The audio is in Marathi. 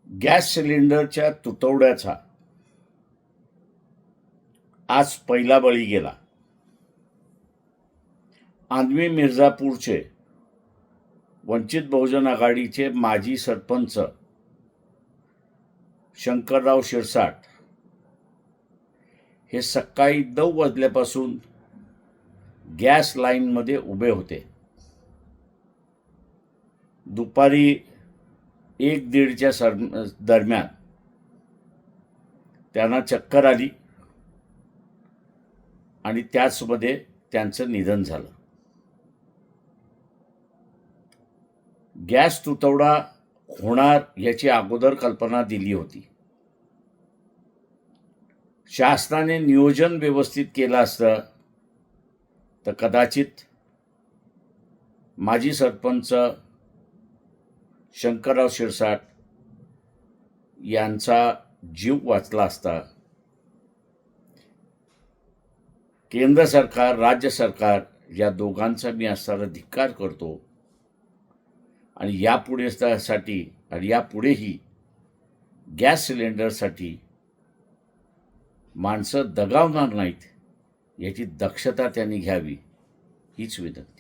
गॅस सिलेंडरच्या तुटवड्याचा आज पहिला बळी गेला. आंधवी मिर्झापूरचे वंचित बहुजन आघाडीचे माजी सरपंच शंकरराव शिरसाट हे सकाळी 9 वाजल्यापासून गॅस लाईनमध्ये उभे होते. दुपारी 1-1:30च्या दरम्यान त्यांना चक्कर आली आणि त्याचमध्ये त्यांचं निधन झालं. गॅस तुटवडा होणार याची अगोदर कल्पना दिली होती. शासनाने नियोजन व्यवस्थित केलं असतं तर कदाचित माजी सरपंच शंकरराव शिरसाट यांचा जीव वाचला असता. केंद्र सरकार, राज्य सरकार या दोघांचा मी असताना धिक्कार करतो आणि यापुढेही गॅस सिलेंडरसाठी माणसं दगावणार नाहीत याची दक्षता त्यांनी घ्यावी हीच विनंती.